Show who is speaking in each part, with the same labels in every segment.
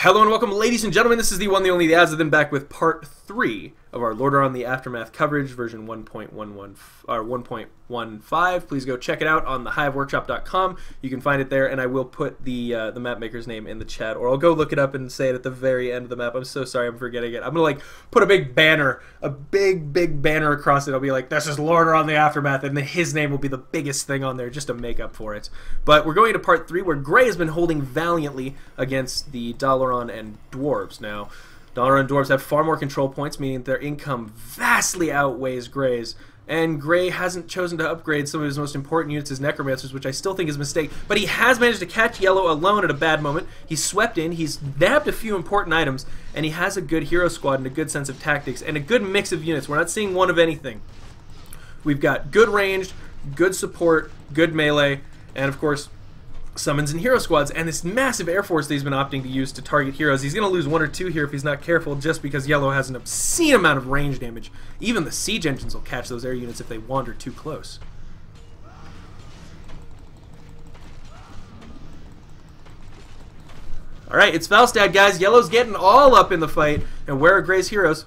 Speaker 1: Hello and welcome, ladies and gentlemen. This is the one, the only, the Azothan, back with part 3 of our Lordaeron the Aftermath coverage, version 1.15. Please go check it out on the hiveworkshop.com. You can find it there, and I will put the map maker's name in the chat, or I'll go look it up and say it at the very end of the map. I'm so sorry, I'm forgetting it. I'm gonna put a big banner, a big banner across it. I'll be like, this is Lordaeron the Aftermath, and then his name will be the biggest thing on there just to make up for it. But we're going into part 3, where Gray has been holding valiantly against the Lordaeron and dwarves. Now, Lordaeron and dwarves have far more control points, meaning their income vastly outweighs Gray's. And Gray hasn't chosen to upgrade some of his most important units as necromancers, which I still think is a mistake. But he has managed to catch Yellow alone at a bad moment. He's swept in, he's nabbed a few important items, and he has a good hero squad and a good sense of tactics and a good mix of units. We're not seeing one of anything. We've got good ranged, good support, good melee, and of course summons and hero squads, and this massive air force that he's been opting to use to target heroes. He's going to lose one or two here if he's not careful, just because Yellow has an obscene amount of range damage. Even the siege engines will catch those air units if they wander too close. Alright, it's Falstad, guys. Yellow's getting all up in the fight, and where are Gray's heroes?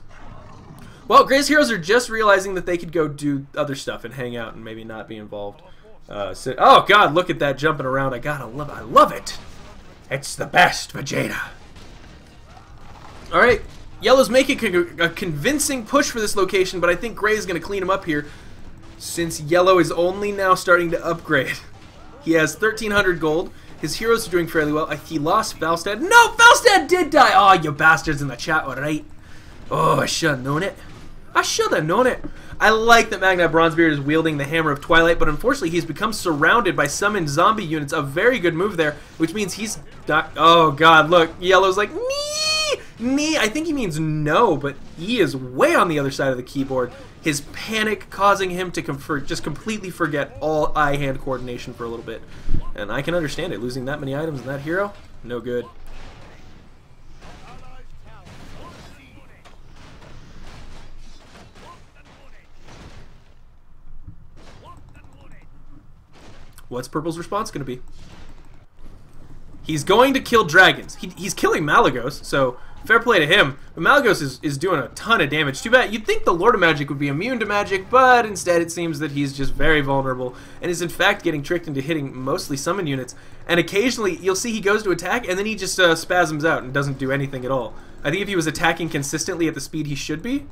Speaker 1: Well, Gray's heroes are just realizing that they could go do other stuff and hang out and maybe not be involved. Oh god, look at that jumping around. I love it. It's the best, Vegeta. Alright, Yellow's making a convincing push for this location, but I think Gray is going to clean him up here, since Yellow is only now starting to upgrade. He has 1,300 gold. His heroes are doing fairly well. He lost Falstad. No, Falstad did die! Oh, you bastards in the chat were right. Oh, I should have known it. I should have known it. I like that Magna Bronzebeard is wielding the Hammer of Twilight, but unfortunately he's become surrounded by summoned zombie units. A very good move there, which means he's not... Oh god, look. Yellow's like, nee! I think he means no, but E is way on the other side of the keyboard. His panic causing him to just completely forget all eye-hand coordination for a little bit. And I can understand it. Losing that many items in that hero? No good. What's Purple's response going to be? He's going to kill dragons. He's killing Malygos, so fair play to him. But Malygos is doing a ton of damage. Too bad. You'd think the Lord of Magic would be immune to magic, but instead it seems that he's just very vulnerable and is in fact getting tricked into hitting mostly summon units. And occasionally you'll see he goes to attack and then he just spasms out and doesn't do anything at all. I think if he was attacking consistently at the speed he should be...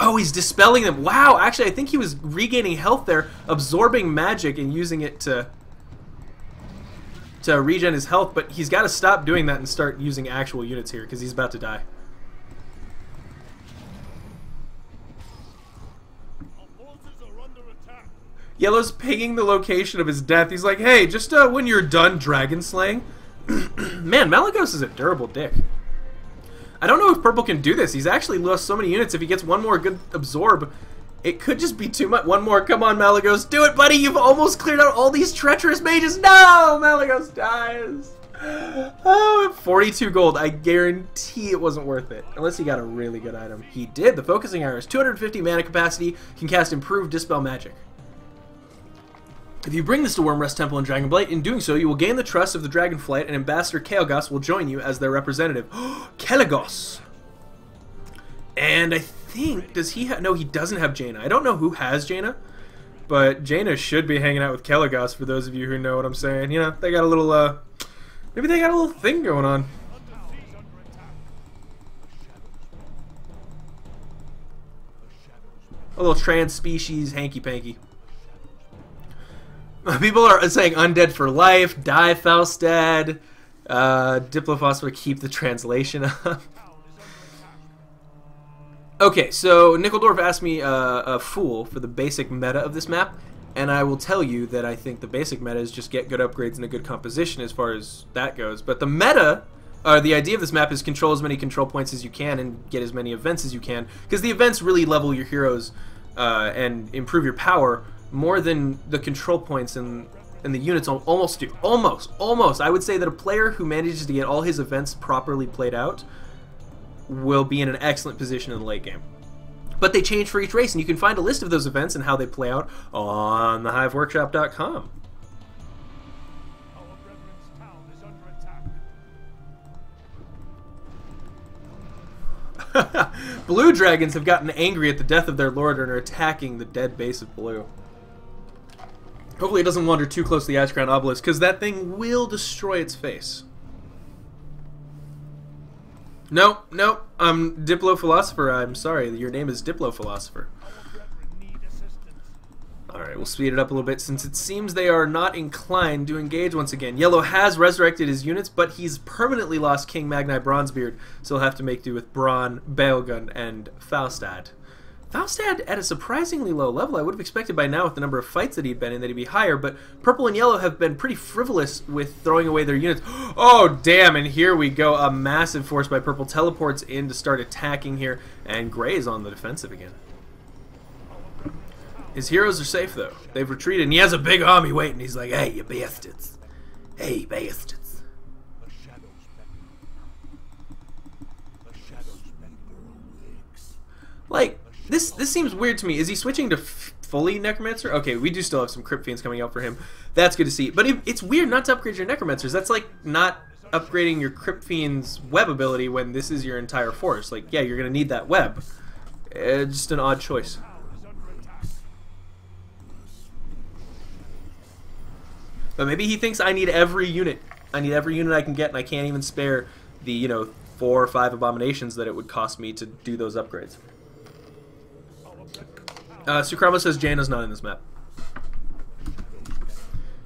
Speaker 1: Oh, he's dispelling them. Wow, actually, I think he was regaining health there, absorbing magic and using it to regen his health, but he's got to stop doing that and start using actual units here, because he's about to die. Yellow's pinging the location of his death. He's like, hey, just when you're done dragon slaying. Man, Malygos is a durable dick. I don't know if Purple can do this. He's actually lost so many units. If he gets one more good absorb, it could just be too much. One more. Come on, Malygos. Do it, buddy. You've almost cleared out all these treacherous mages. No! Malygos dies. Oh, 42 gold. I guarantee it wasn't worth it. Unless he got a really good item. He did. The Focusing Iris. 250 mana capacity. Can cast Improved Dispel Magic. If you bring this to Wyrmrest Temple in Dragonblight, in doing so, you will gain the trust of the Dragonflight, and Ambassador Kael'gos will join you as their representative. Kael'gos! And I think, does he have... No, he doesn't have Jaina. I don't know who has Jaina, but Jaina should be hanging out with Kael'gos, for those of you who know what I'm saying. You know, they got a little, maybe they got a little thing going on. A little trans-species hanky-panky. People are saying undead for life, die Falstad, Diplophosphor, keep the translation up. Okay, so Nickeldorf asked me a fool for the basic meta of this map, and I will tell you that I think the basic meta is just get good upgrades and a good composition as far as that goes. But the meta, the idea of this map is control as many control points as you can and get as many events as you can, because the events really level your heroes and improve your power more than the control points and the units almost do. Almost. I would say that a player who manages to get all his events properly played out will be in an excellent position in the late game. But they change for each race, and you can find a list of those events and how they play out on the hiveworkshop.com. Blue dragons have gotten angry at the death of their lord and are attacking the dead base of blue. Hopefully it doesn't wander too close to the Ice Crown Obelisk, because that thing will destroy its face. Nope, nope. Diplo Philosopher. I'm sorry. Your name is Diplo Philosopher. Alright, we'll speed it up a little bit since it seems they are not inclined to engage once again. Yellow has resurrected his units, but he's permanently lost King Magnai Bronzebeard, so he'll have to make do with Braun, Baelgun, and Falstad. Falstad at a surprisingly low level. I would have expected by now with the number of fights that he'd been in that he'd be higher, but purple and yellow have been pretty frivolous with throwing away their units. Oh, damn, and here we go. A massive force by purple teleports in to start attacking here, and gray is on the defensive again. His heroes are safe, though. They've retreated, and he has a big army waiting. He's like, hey, you bastards. Hey, bastards. Like, this seems weird to me. Is he switching to fully Necromancer? Okay, we do still have some Crypt Fiends coming out for him. That's good to see. But it's weird not to upgrade your Necromancers. That's like not upgrading your Crypt Fiend's web ability when this is your entire force. Like, yeah, you're going to need that web. Just an odd choice. But maybe he thinks I need every unit. I need every unit I can get, and I can't even spare the, you know, 4 or 5 abominations that it would cost me to do those upgrades. Sukrama says Jaina's not in this map.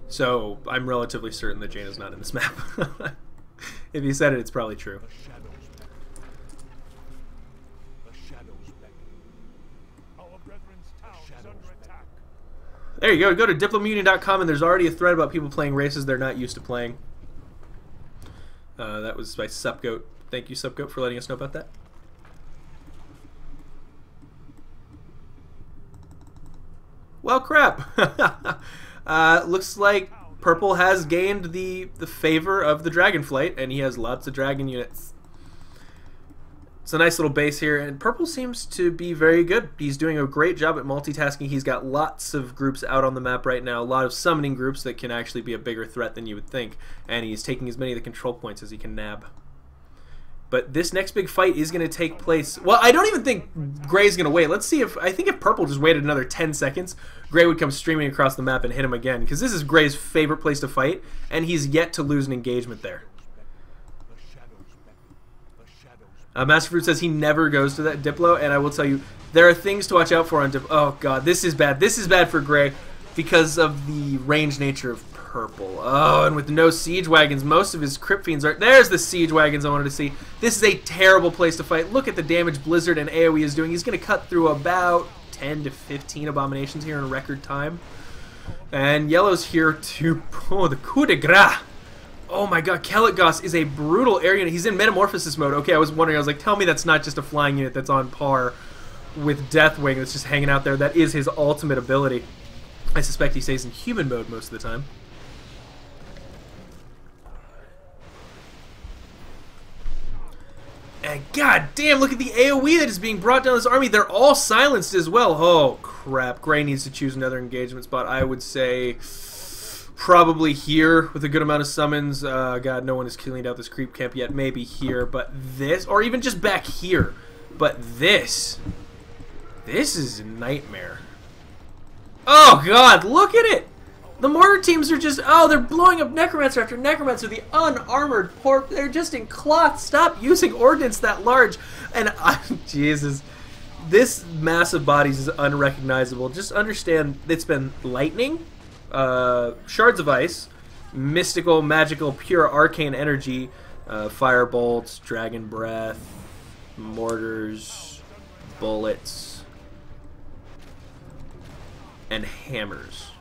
Speaker 1: So, I'm relatively certain that Jaina's not in this map. If he said it, it's probably true. There you go. Go to diplomuting.com and there's already a thread about people playing races they're not used to playing. That was by Supgoat. Thank you, Supgoat, for letting us know about that. Well, crap. Looks like purple has gained the favor of the Dragonflight, and he has lots of dragon units. It's a nice little base here, and purple seems to be very good. He's doing a great job at multitasking. He's got lots of groups out on the map right now, a lot of summoning groups that can actually be a bigger threat than you would think, and he's taking as many of the control points as he can nab. But this next big fight is going to take place. Well, I don't even think Gray's going to wait. Let's see if... I think if purple just waited another 10 seconds, Gray would come streaming across the map and hit him again, because this is Gray's favorite place to fight, and he's yet to lose an engagement there. Master Fruit says he never goes to that Diplo, and I will tell you, there are things to watch out for on Diplo. Oh, God, this is bad. This is bad for Gray because of the range nature of purple. Oh, and with no siege wagons, most of his Crypt Fiends are... There's the siege wagons I wanted to see. This is a terrible place to fight. Look at the damage Blizzard and AoE is doing. He's going to cut through about 10 to 15 abominations here in record time. And yellow's here to... Oh, the coup de grace. Oh my god, Kelegos is a brutal area. He's in Metamorphosis mode. Okay, I was wondering, I was like, tell me that's not just a flying unit that's on par with Deathwing that's just hanging out there. That is his ultimate ability. I suspect he stays in human mode most of the time. And god damn, look at the AoE that is being brought down this army. They're all silenced as well. Oh crap, Gray needs to choose another engagement spot. I would say... probably here with a good amount of summons. God, no one has cleaned out this creep camp yet. Maybe here, but this, or even just back here. But this is a nightmare. Oh God, look at it! The mortar teams are just, oh, they're blowing up Necromancer after Necromancer. The unarmored pork, they're just in cloth. Stop using ordnance that large. And Jesus, this massive bodies is unrecognizable. Just understand it's been lightning. Shards of Ice, mystical, magical, pure arcane energy, fire bolts, dragon breath, mortars, bullets, and hammers.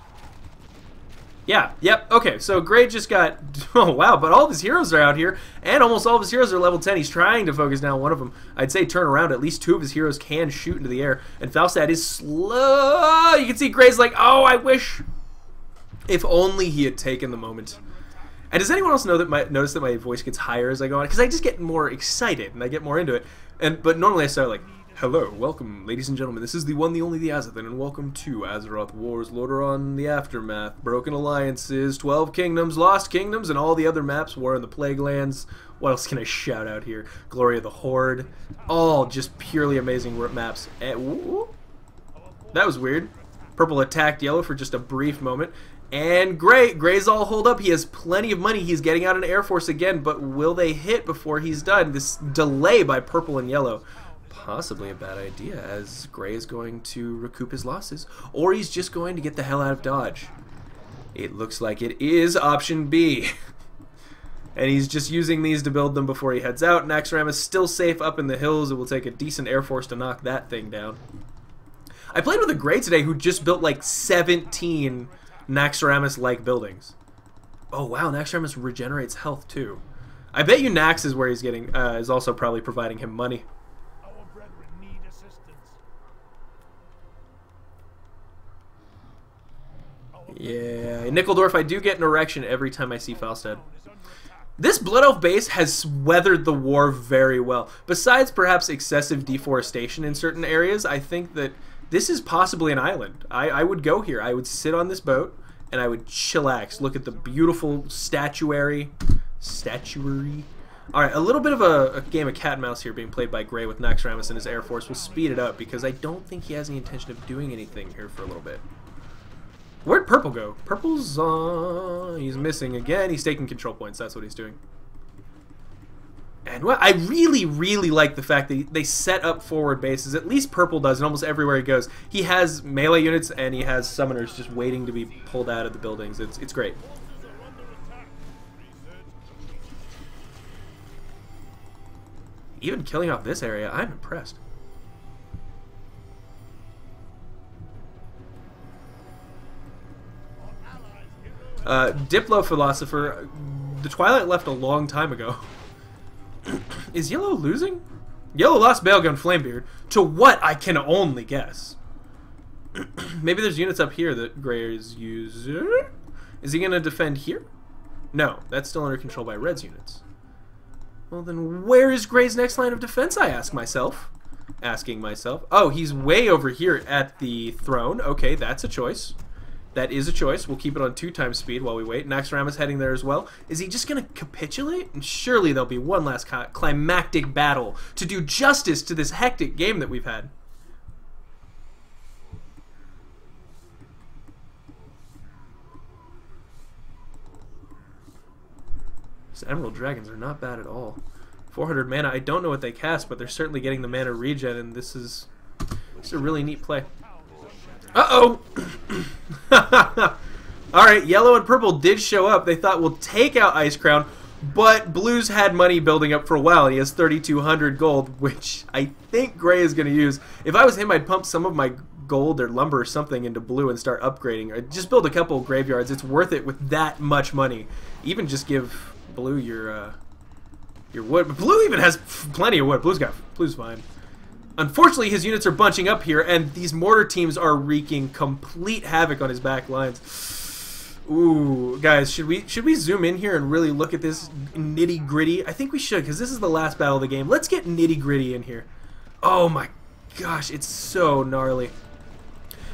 Speaker 1: Yeah, yep, okay, so Gray just got... Oh, wow, but all of his heroes are out here, and almost all of his heroes are level 10. He's trying to focus down one of them. I'd say turn around. At least 2 of his heroes can shoot into the air, and Falstad is slow. You can see Gray's like, oh, I wish... If only he had taken the moment. And does anyone else know that notice that my voice gets higher as I go on? Because I just get more excited and I get more into it. But normally I start like, Hello, welcome, ladies and gentlemen. This is the one, the only, the Azothan, and welcome to Azeroth Wars, Lordaeron, the Aftermath, Broken Alliances, 12 Kingdoms, Lost Kingdoms, and all the other maps, War in the Plague Lands. What else can I shout out here? Glory of the Horde. All just purely amazing maps. That was weird. Purple attacked yellow for just a brief moment. And Gray's all holed up. He has plenty of money. He's getting out an Air Force again, but will they hit before he's done? This delay by purple and yellow. Possibly a bad idea, as Gray is going to recoup his losses, or he's just going to get the hell out of Dodge. It looks like it is option B. And he's just using these to build them before he heads out. Naxxramas is still safe up in the hills. It will take a decent Air Force to knock that thing down. I played with a Gray today who just built like 17 Naxxramas-like buildings. Oh wow, Naxxramas regenerates health too. I bet you Nax is where he's getting, is also probably providing him money. Yeah, in Nickeldorf I do get an erection every time I see Falstad. This Blood Elf base has weathered the war very well. Besides perhaps excessive deforestation in certain areas, I think that this is possibly an island. I would go here. I would sit on this boat and I would chillax. Look at the beautiful statuary. Alright, a little bit of a game of cat and mouse here being played by Gray with Naxxramas and his Air Force. We'll speed it up because I don't think he has any intention of doing anything here for a little bit. Where'd Purple go? Purple's he's missing again. He's taking control points. That's what he's doing. And well, I really, really like the fact that they set up forward bases. At least Purple does, and almost everywhere he goes. He has melee units and he has summoners just waiting to be pulled out of the buildings. It's great. Even killing off this area, I'm impressed. Diplo Philosopher, the Twilight left a long time ago. Is Yellow losing? Yellow lost Bailgun Flamebeard. To what? I can only guess. Maybe there's units up here that Gray is using. Is he going to defend here? No, that's still under control by Red's units. Well then, where is Gray's next line of defense, I ask myself. Asking myself. Oh, he's way over here at the throne. Okay, that's a choice. That is a choice. We'll keep it on 2x speed while we wait. Naxxramas heading there as well. Is he just going to capitulate? And surely there'll be one last climactic battle to do justice to this hectic game that we've had. These Emerald Dragons are not bad at all. 400 mana. I don't know what they cast, but they're certainly getting the mana regen, and this is a really neat play. Uh-oh! Alright, yellow and purple did show up. They thought we'll take out Ice Crown, but blue's had money building up for a while. He has 3,200 gold, which I think Gray is going to use. If I was him, I'd pump some of my gold or lumber or something into blue and start upgrading. Or just build a couple of graveyards. It's worth it with that much money. Even just give blue your wood. But blue even has plenty of wood. Blue's fine. Unfortunately, his units are bunching up here, and these mortar teams are wreaking complete havoc on his back lines. Ooh, guys, should we zoom in here and really look at this nitty-gritty? I think we should, because this is the last battle of the game. Let's get nitty-gritty in here. Oh my gosh, it's so gnarly.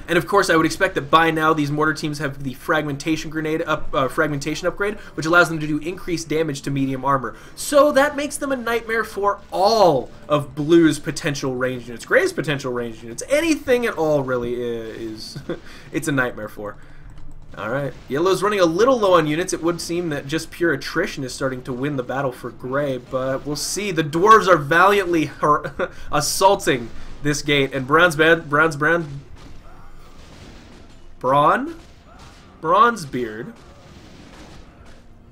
Speaker 1: And of course, I would expect that by now these mortar teams have the fragmentation upgrade, which allows them to do increased damage to medium armor. So that makes them a nightmare for all of Blue's potential range units, Gray's potential range units, anything at all really is it's a nightmare for. Alright, Yellow's running a little low on units. It would seem that just pure attrition is starting to win the battle for Gray, but we'll see. The dwarves are valiantly assaulting this gate, and Bronzebeard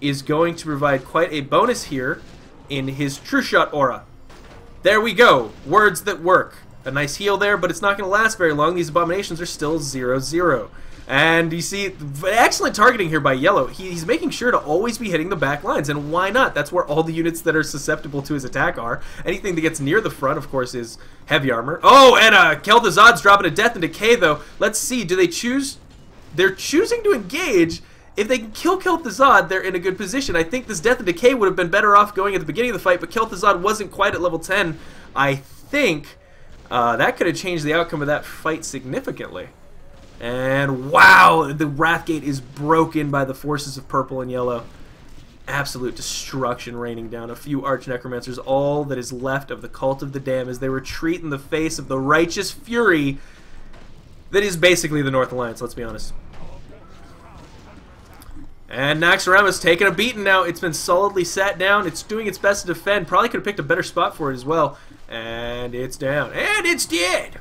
Speaker 1: is going to provide quite a bonus here in his True Shot aura. There we go. Words that work. A nice heal there, but it's not going to last very long. These abominations are still 0-0. And you see, excellent targeting here by Yellow. He's making sure to always be hitting the back lines, and why not? That's where all the units that are susceptible to his attack are. Anything that gets near the front, of course, is heavy armor. Oh, and Kel'Thuzad's dropping a Death and Decay, though. Let's see, do they choose? They're choosing to engage. If they can kill Kel'Thuzad, they're in a good position. I think this Death and Decay would have been better off going at the beginning of the fight, but Kel'Thuzad wasn't quite at level 10, I think. That could have changed the outcome of that fight significantly. And wow, the Wrathgate is broken by the forces of purple and yellow. Absolute destruction raining down. A few Arch-Necromancers, all that is left of the Cult of the Dam, as they retreat in the face of the righteous fury that is basically the North Alliance, let's be honest. And Naxxrama's taking a beating now. It's been solidly sat down. It's doing its best to defend. Probably could have picked a better spot for it as well. And it's down. And it's dead!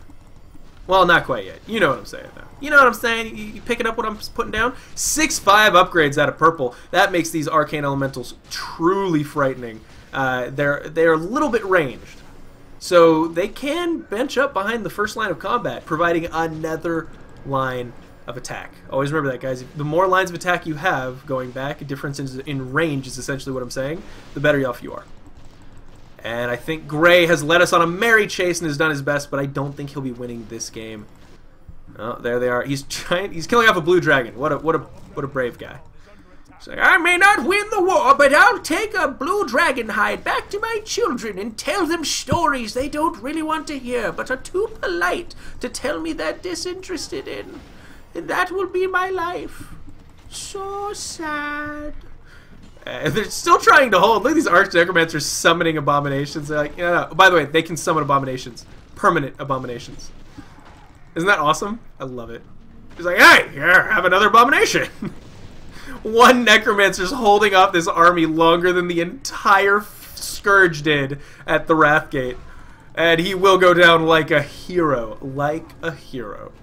Speaker 1: Well, not quite yet. You know what I'm saying, though. You know what I'm saying? You picking up what I'm putting down? 6-5 upgrades out of purple. That makes these Arcane Elementals truly frightening. They're a little bit ranged. So they can bench up behind the first line of combat, providing another line of attack. Always remember that, guys. The more lines of attack you have going back, a difference in range is essentially what I'm saying, the better off you are. And I think Gray has led us on a merry chase and has done his best, but I don't think he'll be winning this game. Oh, there they are. He's killing off a blue dragon. What a brave guy. He's like, I may not win the war, but I'll take a blue dragon hide back to my children and tell them stories they don't really want to hear, but are too polite to tell me they're disinterested in. And that will be my life. So sad. They're still trying to hold. Look at these Arch-Necromancers summoning abominations. They're like, no. By the way, they can summon abominations. Permanent abominations. Isn't that awesome? I love it. He's like, hey, here, have another abomination. One Necromancer's holding off this army longer than the entire Scourge did at the Wrathgate. And he will go down like a hero. Like a hero.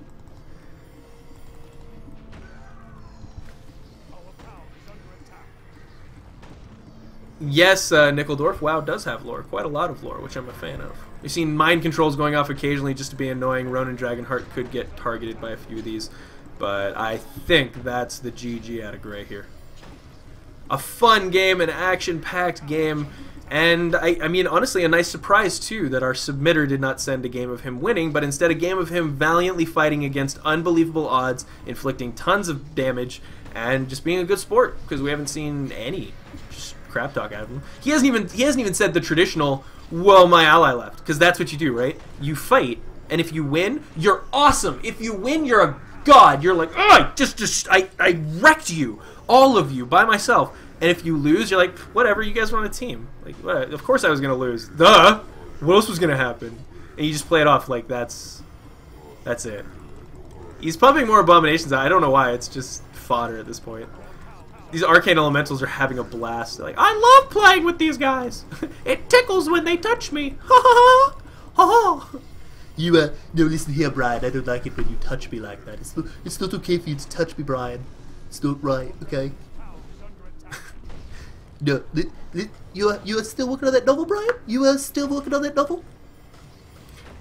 Speaker 1: Yes, Nickeldorf, WoW does have lore. Quite a lot of lore, which I'm a fan of. We've seen mind controls going off occasionally just to be annoying. Ronin Dragonheart could get targeted by a few of these. But I think that's the GG out of Gray here. A fun game, an action-packed game. And, I mean, honestly, a nice surprise, too, that our submitter did not send a game of him winning, but instead a game of him valiantly fighting against unbelievable odds, inflicting tons of damage, and just being a good sport, because we haven't seen any crap talk out of him. He hasn't even said the traditional, well, my ally left, because that's what you do, right? You fight, and if you win, you're awesome. If you win, you're a god. You're like, oh, I wrecked you, all of you, by myself. And if you lose, you're like, whatever, you guys were on a team. Like, what? Of course I was gonna lose. Duh. What else was gonna happen? And you just play it off like that's it. He's pumping more abominations out. I don't know why. It's just fodder at this point. These Arcane Elementals are having a blast. They're like, I love playing with these guys. It tickles when they touch me. Ha ha ha ha.
Speaker 2: No, listen here, Brian. I don't like it when you touch me like that. It's not okay for you to touch me, Brian. It's not right, okay? No, you are still working on that novel, Brian? You are still working on that novel?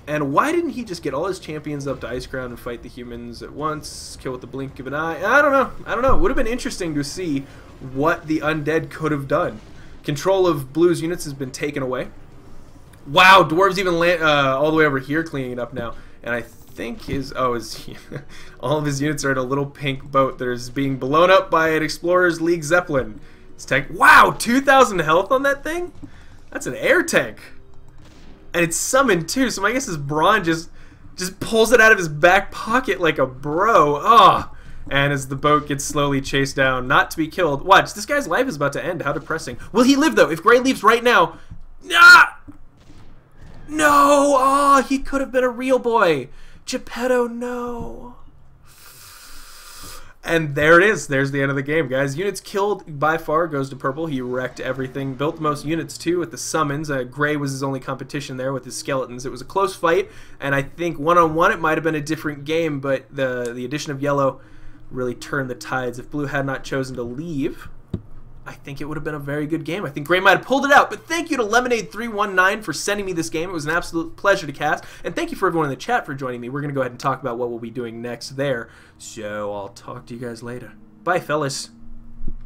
Speaker 1: And why didn't he just get all his champions up to Icecrown and fight the humans at once, kill with the blink of an eye? I don't know. It would have been interesting to see what the undead could have done. Control of Blue's units has been taken away. Wow, Dwarves even land all the way over here cleaning it up now. And I think all of his units are in a little pink boat that is being blown up by an Explorers League Zeppelin. Wow, 2,000 health on that thing? That's an air tank. And it's summoned too, so my guess is Braun just pulls it out of his back pocket like a bro. Oh. And as the boat gets slowly chased down, not to be killed. Watch, this guy's life is about to end. How depressing. Will he live though? If Gray leaves right now. Ah! No! Oh, he could have been a real boy. Geppetto, no. And there it is. There's the end of the game, guys. Units killed by far goes to purple. He wrecked everything. Built the most units, too, with the summons. Gray was his only competition there with his skeletons. It was a close fight, and I think one-on-one it might have been a different game, but the addition of yellow really turned the tides. If blue had not chosen to leave, I think it would have been a very good game. I think Gray might have pulled it out, but thank you to Lemonade319 for sending me this game. It was an absolute pleasure to cast, and thank you for everyone in the chat for joining me. We're going to go ahead and talk about what we'll be doing next there, so I'll talk to you guys later. Bye, fellas.